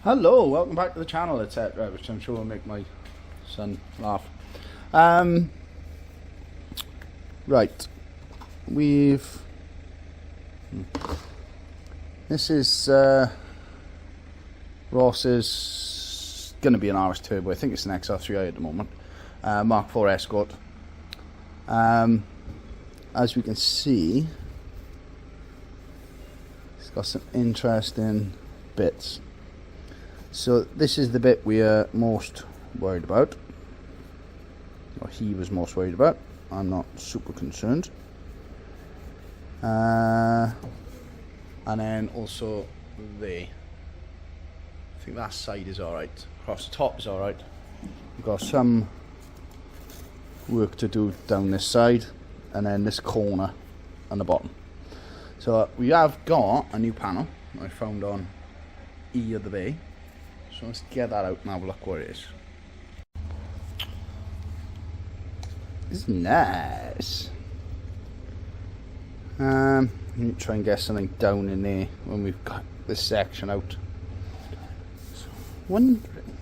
Hello, welcome back to the channel, etc., which I'm sure will make my son laugh. Right, this is Ross's going to be an RS Turbo. I think it's an XR3i at the moment, Mark Ford Escort. As we can see, it's got some interesting bits. So this is the bit we are most worried about, or he was most worried about. I'm not super concerned. And then also I think that side is alright. Across the top is alright. We've got some work to do down this side, and then this corner and the bottom. So we have got a new panel I found on E of the Bay. So let's get that out and have a look what it is. It's nice. Let me try and get something down in there when we've got this section out. So, wondering,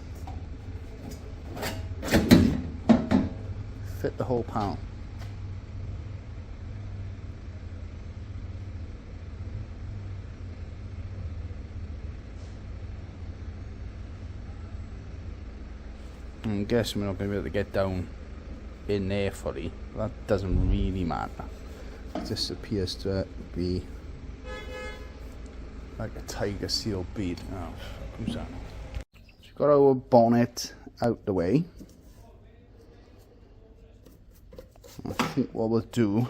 fit the whole panel. I'm guessing we're not going to be able to get down in there fully. That doesn't really matter. This appears to be like a tiger seal bead. Oh, who's that? So we've got our bonnet out the way. I think what we'll do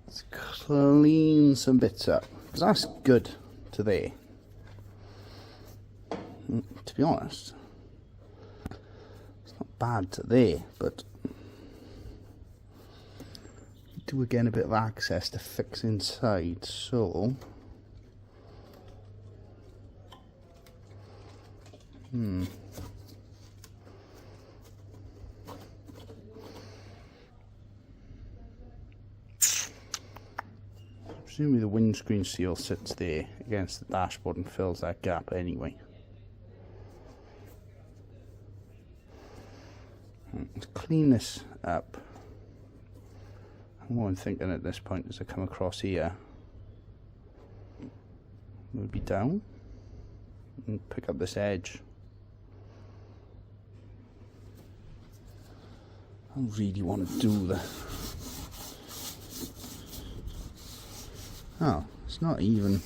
is clean some bits up, because that's good to there. To be honest, bad to there, but we do again a bit of access to fix inside, so presumably the windscreen seal sits there against the dashboard and fills that gap anyway. Let's clean this up. What I'm thinking at this point is I come across here, we'll be down and pick up this edge. I really want to do that. Oh, it's not even.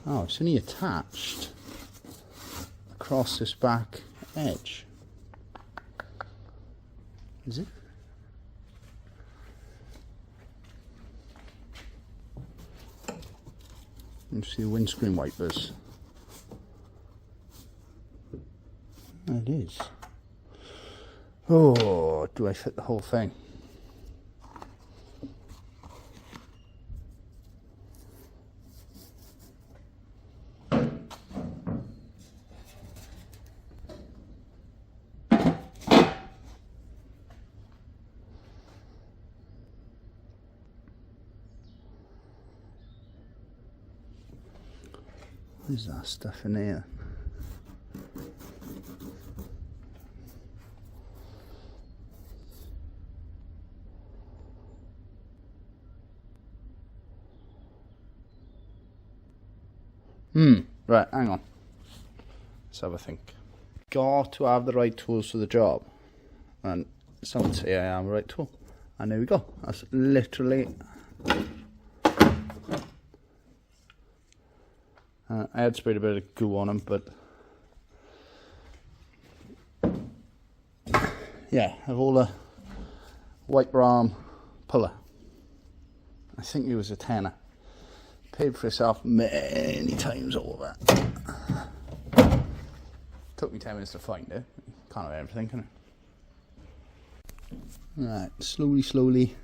Oh, it's only attached across this back edge. Is it? Let's see the windscreen wipers. It is. Oh, do I fit the whole thing? Where's that stuff in here? Right, hang on. Let's have a think. Got to have the right tools for the job. And someone say I am the right tool. And there we go. That's literally... I had sprayed a bit of goo on them, but yeah, I've all a wiper arm puller. I think it was a tenner. Paid for itself many times over. Took me 10 minutes to find it. Can't have everything, can it? Right, slowly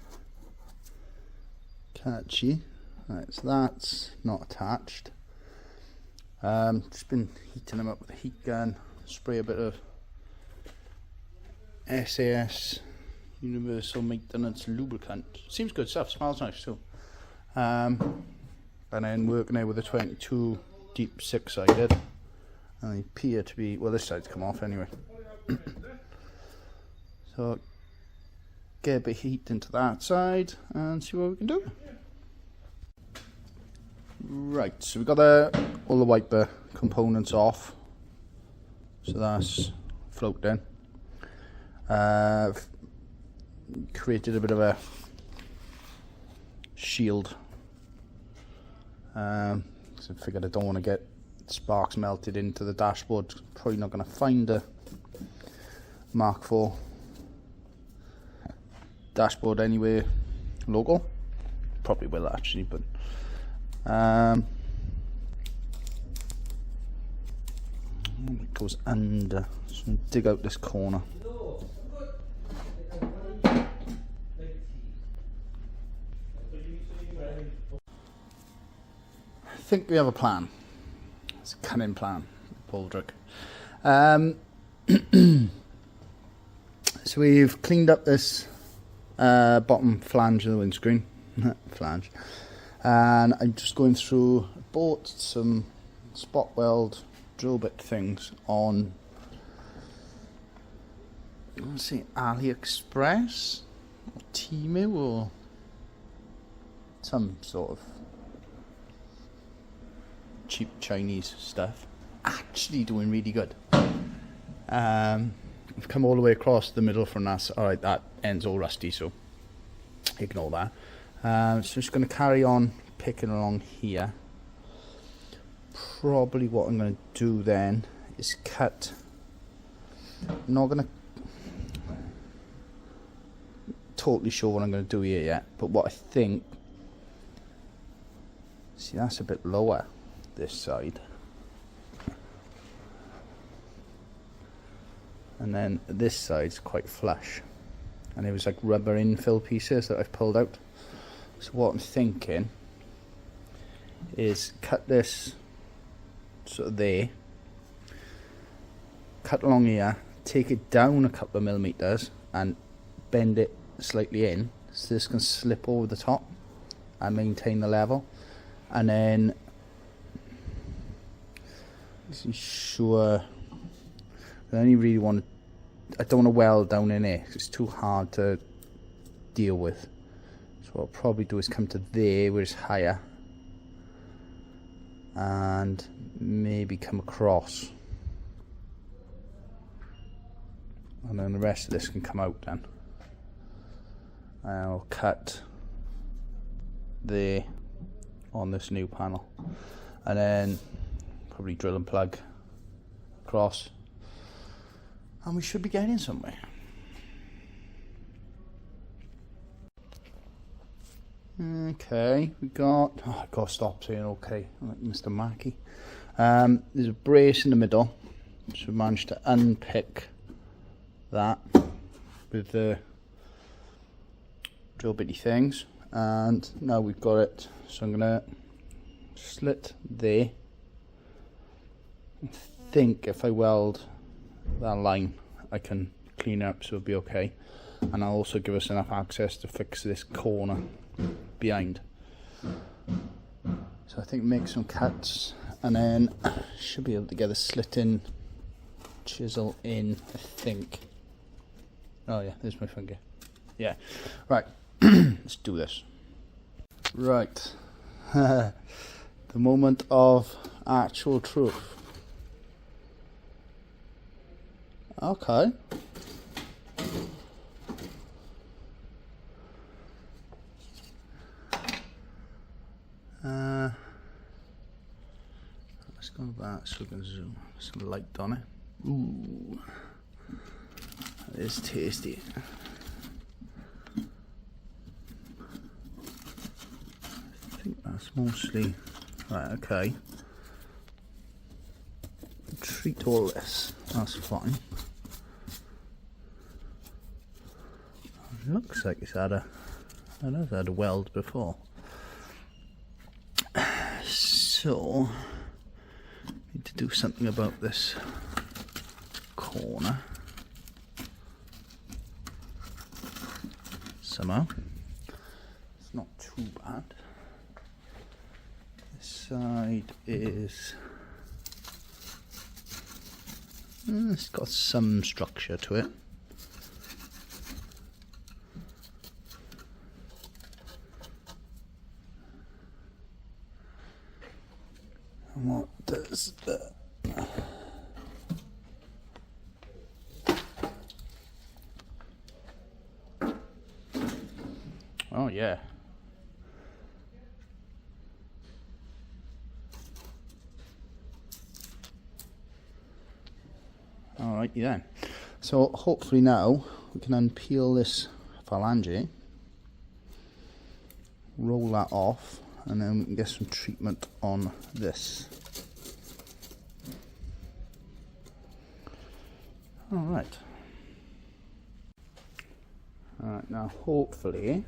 catchy. Right, so that's not attached. Just been heating them up with a heat gun, spray a bit of SAS Universal Maintenance Lubricant. Seems good stuff, smells nice too. and then working it with a 22 deep 6-sided, and they appear to be, well, this side's come off anyway. So get a bit of heat into that side and see what we can do. Right, so we've got all the wiper components off, so that's floating. I've created a bit of a shield, so I figured I don't want to get sparks melted into the dashboard. Probably not going to find a Mark IV dashboard anyway local. Probably will actually, but it goes under, so dig out this corner. I think we have a plan. It's a cunning plan, Baldrick. So we've cleaned up this bottom flange of the windscreen, flange, and I'm just going through, bought some spot weld drill bit things on, let's see, AliExpress or Temu or some sort of cheap Chinese stuff. Actually doing really good. I've come all the way across the middle from that. Alright, that end's all rusty, so ignore that. So I'm just going to carry on picking along here. Probably what I'm going to do then is cut. I'm not going to totally sure what I'm going to do here yet, but what I think, see, that's a bit lower this side, and then this side's quite flush, and it was like rubber infill pieces that I've pulled out. So what I'm thinking is cut this sort of there, cut along here, take it down a couple of millimeters and bend it slightly in so this can slip over the top and maintain the level, and then sure, I only really want to, I don't want to weld down in here, it's too hard to deal with. So what I'll probably do is come to there where it's higher and maybe come across, and then the rest of this can come out then. And I'll cut there on this new panel, and then probably drill and plug across, and we should be getting somewhere. Okay, we got, oh, I've got to stop saying okay, like Mr. Mackey. There's a brace in the middle, so we managed to unpick that with the drill bitty things, and now we've got it. So I'm gonna slit there. I think if I weld that line I can clean up, so it'll be okay, and I'll also give us enough access to fix this corner behind. So I think make some cuts, and then should be able to get a slit in, chisel in, I think. Oh yeah, there's my finger. Yeah, right. Let's do this. Right. The moment of actual truth. Okay. Let's go back so we can zoom. Some light on it. Ooh, that is tasty. I think that's mostly right. Okay. Treat all this. That's fine. Looks like it's had a. I know it's had a weld before. So need to do something about this corner somehow. It's not too bad. side is, it's got some structure to it. And what does the oh yeah. Alrighty then. So hopefully now we can unpeel this phalange, roll that off, and then we can get some treatment on this. Alright. Alright, now hopefully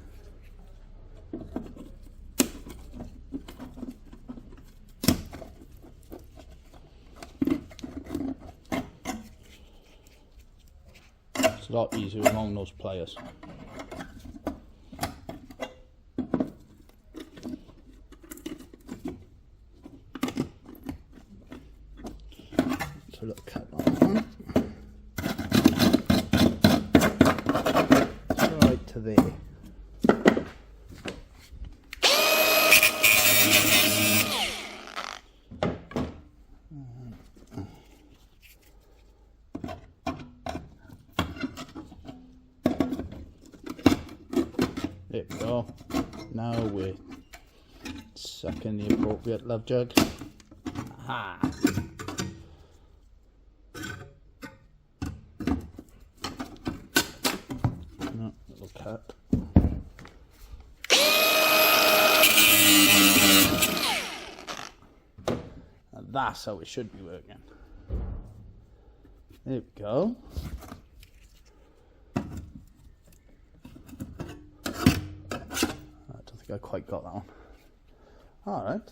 it's a lot easier along those pliers. So a little cut on that one. So right to there. There we go. Now we're sucking the appropriate love jug. Aha! No, little cut. And that's how it should be working. There we go. I quite got that one. Alright.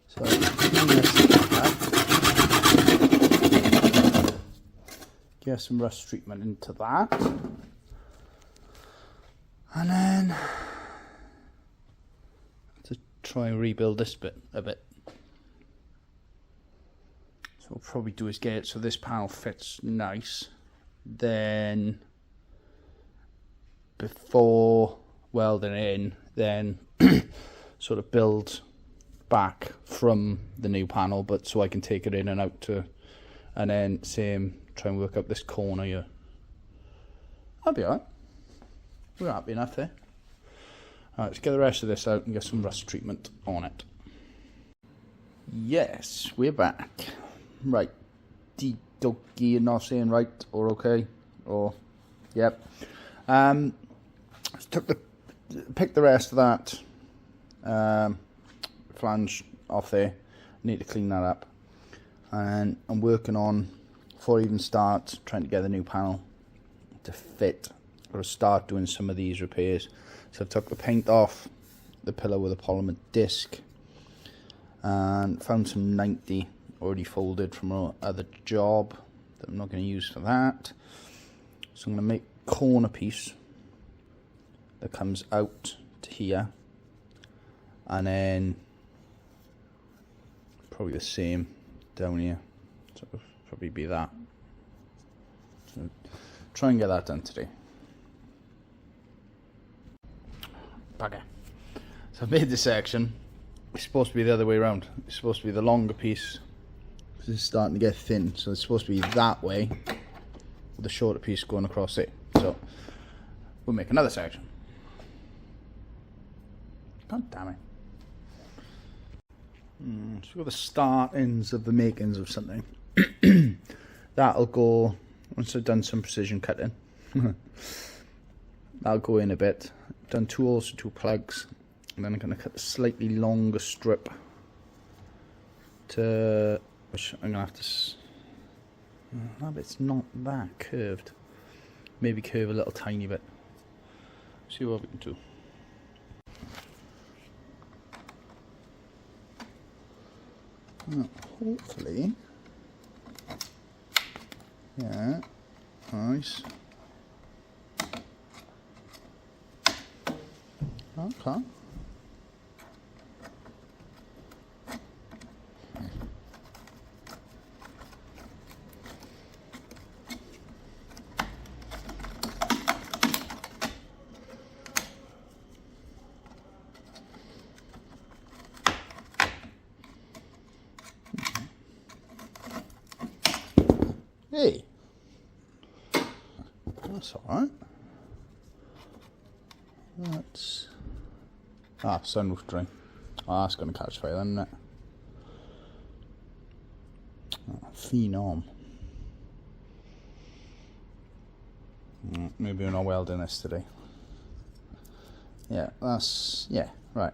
So get some rust treatment into that. And then to try and rebuild this bit a bit. So what we'll probably do is get it so this panel fits nice. Then before welding in, then sort of build back from the new panel, but so I can take it in and out to, and then same, try and work up this corner here. That'll be alright. We're happy enough there. Alright, let's get the rest of this out and get some rust treatment on it. Yes, we're back. Right, dokey, you're not saying right or okay, or yep. Pick the rest of that flange off there. Need to clean that up, and I'm working on, before I even start, trying to get the new panel to fit, or start doing some of these repairs. So I've took the paint off the pillar with a polymer disc, and found some 90 already folded from another job that I'm not going to use for that. So I'm going to make a corner piece that comes out to here, and then probably the same down here, so it'll probably be that. So try and get that done today. Bugger. So I've made this section. It's supposed to be the other way around. It's supposed to be the longer piece, because it's starting to get thin, so it's supposed to be that way with the shorter piece going across it. So we'll make another section. God damn it. So we've got the start-ins of the makings of something. That'll go, once I've done some precision cutting, that'll go in a bit. Done 2 holes to 2 plugs, and then I'm going to cut a slightly longer strip to, which I'm going to have to, that bit's not that curved. Maybe curve a little tiny bit. See what we can do. Hopefully, yeah, nice. Okay. That's alright. That's... sunroof drain. Oh, that's going to catch fire then, isn't it? Oh, phenom. Maybe we're not welding this today. Yeah, that's... yeah, right.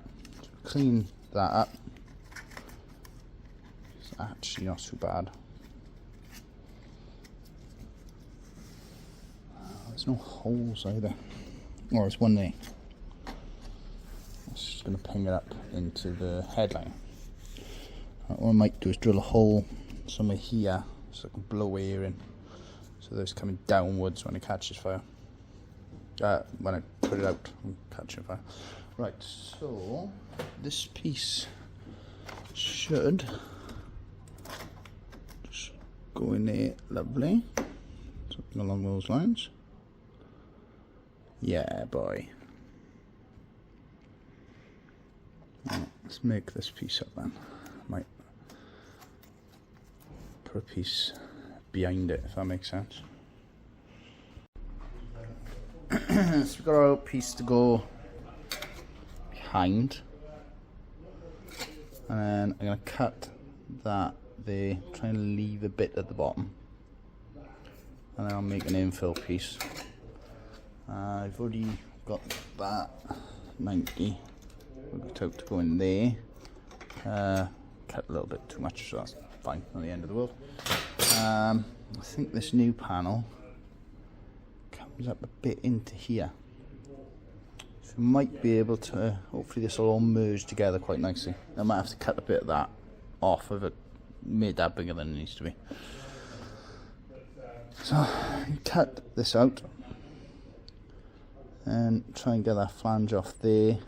Clean that up. It's actually not too bad. There's no holes either. Or there's one there. It's just going to ping it up into the headline. Right, what I might do is drill a hole somewhere here so I can blow air in. So there's coming downwards when it catches fire. When I put it out and catching fire. Right, so this piece should just go in there, lovely. Something along those lines. Yeah, boy. Right, let's make this piece up then. Might put a piece behind it, if that makes sense. So we've got our piece to go behind, and then I'm going to cut that there, try and leave a bit at the bottom, and then I'll make an infill piece. I've already got that 90 worked out to go in there. Cut a little bit too much, so that's fine, not the end of the world. I think this new panel comes up a bit into here, so we might be able to, hopefully this will all merge together quite nicely. I might have to cut a bit of that off if it made that bigger than it needs to be. So cut this out and try and get that flange off there.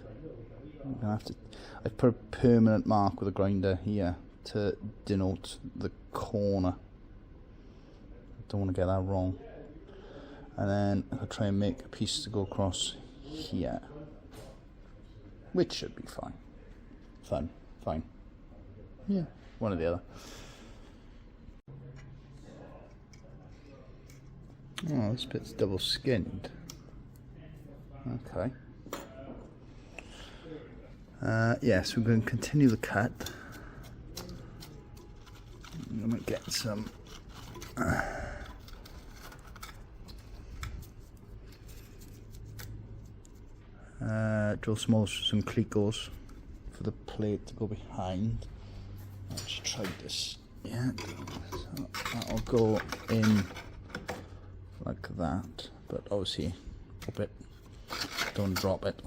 I'm gonna have to, I put a permanent mark with a grinder here to denote the corner. Don't want to get that wrong. And then I'll try and make a piece to go across here, which should be fine. Fine. Yeah, one or the other. Oh, this bit's double skinned. Okay. Yes, we're going to continue the cut. I'm going to get some drill some clecos for the plate to go behind. I'll just try this. Yeah, so that'll go in like that, but obviously drop it. Don't drop it.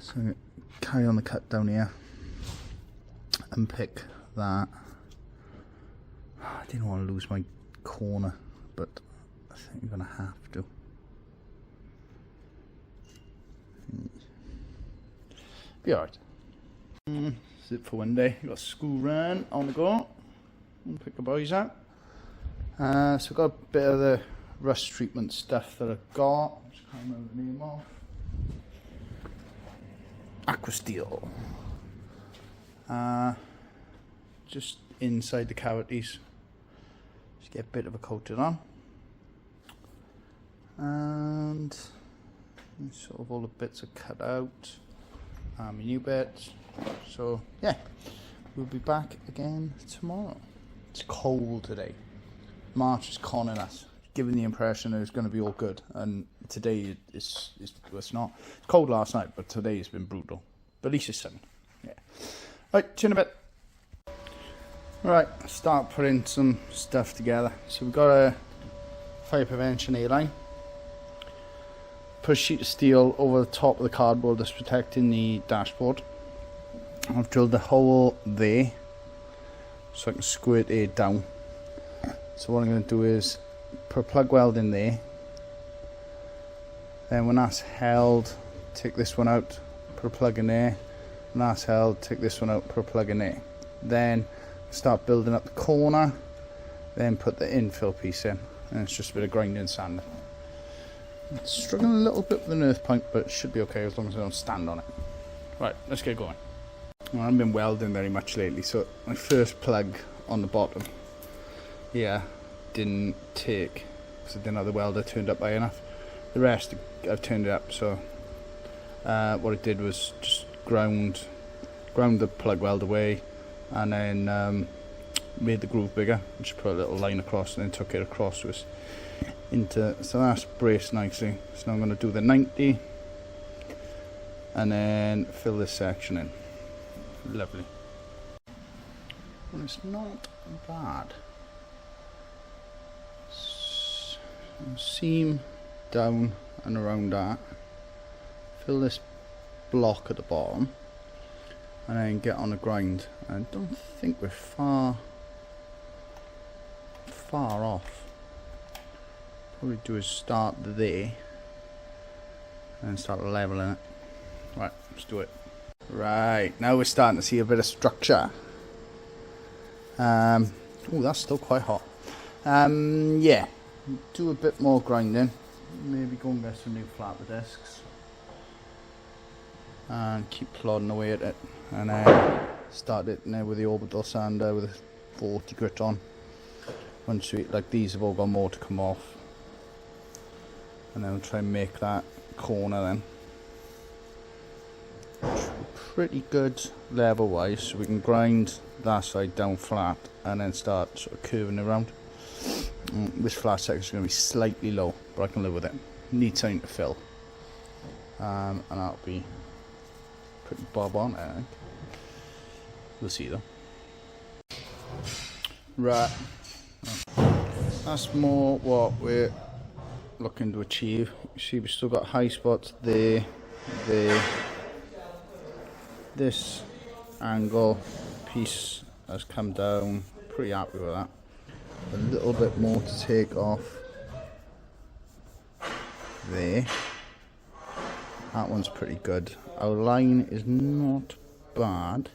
So carry on the cut down here and pick that. I didn't want to lose my corner, but I think I'm gonna have to. Be alright. That's it for one day. We've got school run on the go. And pick the boys out. So we've got a bit of the rust treatment stuff that I've got. I just can't remember the name of. Aqua Steel. Just inside the cavities. Just get a bit of a coating on. And sort of all the bits are cut out. My new bits. So yeah, we'll be back again tomorrow. It's cold today. March is conning us, giving the impression that it's going to be all good, and today it's not. It's cold last night, but today has been brutal. But at least it's sunny. Yeah. Right, see you in a bit. Right, start putting some stuff together. So we've got a fire prevention A-line. Put a sheet of steel over the top of the cardboard that's protecting the dashboard. I've drilled a hole there so I can squirt air down. So what I'm going to do is put a plug weld in there. Then when that's held, take this one out, put a plug in there. When that's held, take this one out, put a plug in there. Then start building up the corner. Then put the infill piece in. And it's just a bit of grinding and sanding. It's struggling a little bit with the earth pipe, but it should be okay as long as I don't stand on it. Right, let's get going. Well, I haven't been welding very much lately, so my first plug on the bottom here didn't take because I didn't have the welder turned up high enough. The rest I've turned it up, so what I did was just ground the plug weld away, and then made the groove bigger, just put a little line across and then took it across to us into, so that's braced nicely. So now I'm going to do the 90 and then fill this section in. Lovely. Well, it's not bad. Seam down and around that, fill this block at the bottom, and then get on the grind. I don't think we're far off. Probably do is start there and start leveling it. Right, let's do it. Right, now we're starting to see a bit of structure. Oh, that's still quite hot. Yeah, do a bit more grinding. Maybe go and get some new flatter discs and keep plodding away at it, and then start it now with the orbital sander with a 40 grit on. Once we, like, these have all got more to come off, and then we'll try and make that corner then pretty good level wise, so we can grind that side down flat and then start sort of curving around. This flat section is going to be slightly low, but I can live with it. Need something to fill, and that'll be pretty bob on, I think. We'll see though. Right, that's more what we're looking to achieve. You see, we've still got high spots there. This angle piece has come down. Pretty happy with that. A little bit more to take off there. That one's pretty good. Our line is not bad,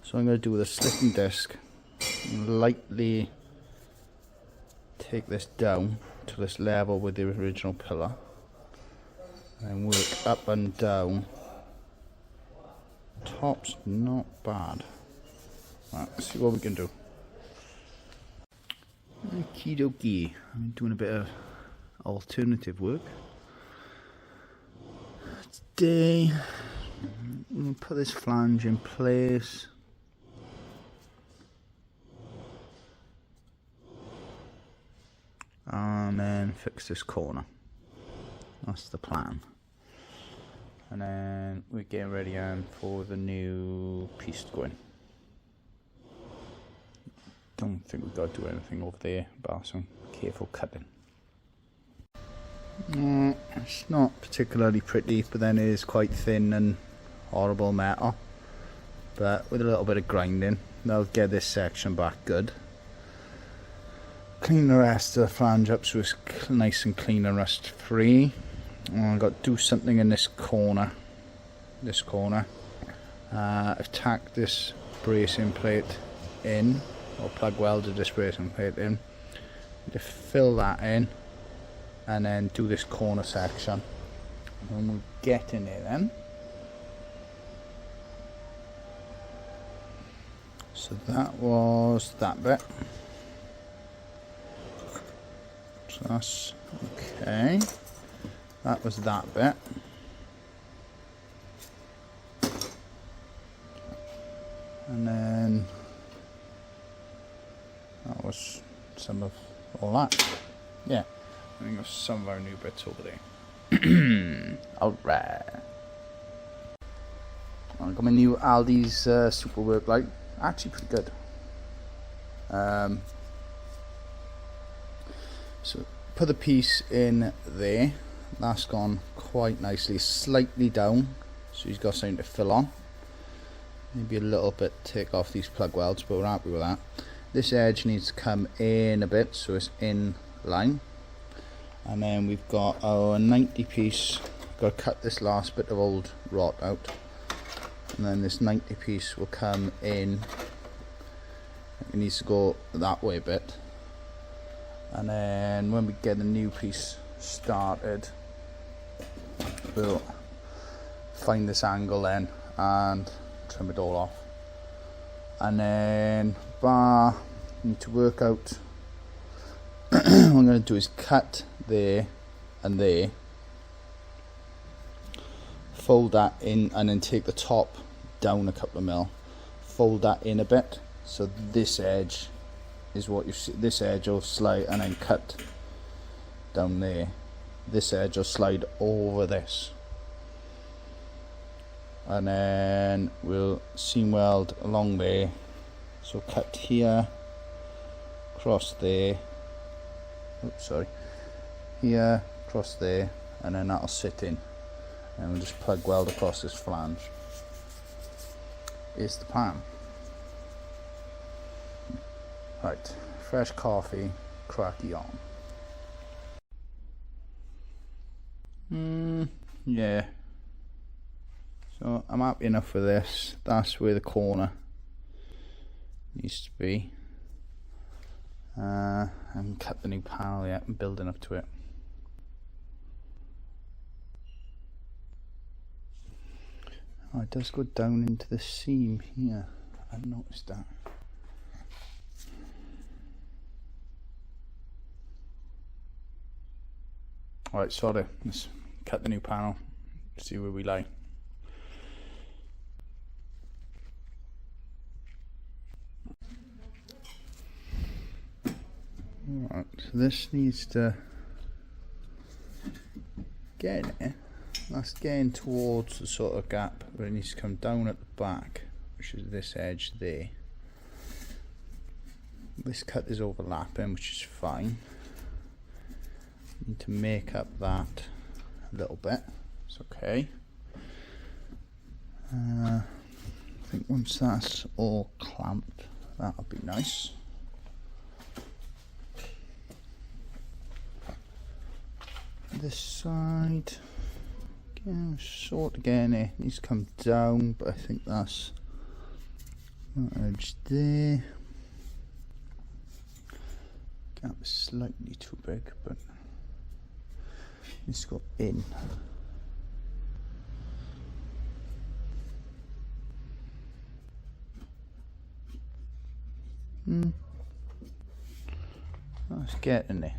so I'm going to do with a slipping disc, lightly take this down to this level with the original pillar, and work up and down. Top's not bad. Right, let's see what we can do. Okie dokie. I'm doing a bit of alternative work today. We'll put this flange in place. And then fix this corner. That's the plan. And then we're getting ready for the new piece to go in. Don't think we've got to do anything over there, but some careful cutting. It's not particularly pretty, but then it is quite thin and horrible metal. But with a little bit of grinding, that'll get this section back good. Clean the rest of the flange up so it's nice and clean and rust free. I've got to do something in this corner. I've tacked this bracing plate in, or plug welded this bracing plate in. To fill that in, and then do this corner section. And we'll get in there then. So that was that bit. So that's okay. That was that bit. And then that was some of all that. Yeah, I think there's some of our new bits over there. Alright. I've got my new Aldi's super work light. Actually pretty good. So put the piece in there. That's gone quite nicely, slightly down, so he's got something to fill on. Maybe a little bit take off these plug welds, but we're happy with that. This edge needs to come in a bit so it's in line. And then we've got our 90 piece. Got to cut this last bit of old rot out, and then this 90 piece will come in. It needs to go that way a bit, and then when we get the new piece started, we'll find this angle then and trim it all off. And then bar, need to work out what I'm going to do is cut there and there, fold that in, and then take the top down a couple of mil, fold that in a bit, so this edge is what you see. This edge will slide, and then cut down there. This edge will slide over this, and then we'll seam weld along there. So cut here, across there, oops, sorry, here, across there, and then that'll sit in, and we'll just plug weld across this flange. Is the pan. Right, fresh coffee, cracky on. Yeah. So I'm happy enough with this. That's where the corner needs to be. I haven't cut the new panel yet. I'm building up to it. Oh, it does go down into the seam here. I noticed that. Alright, sorry. Let's cut the new panel. See where we lie. Alright, so this needs to get in there. That's getting towards the sort of gap, but it needs to come down at the back, which is this edge there. This cut is overlapping, which is fine. Need to make up that a little bit. It's okay. I think once that's all clamped, that'll be nice. This side, again, sort of getting it. Needs to come down, but I think that's that edge there. Gap is slightly too big, but needs to go in. Let's get in there.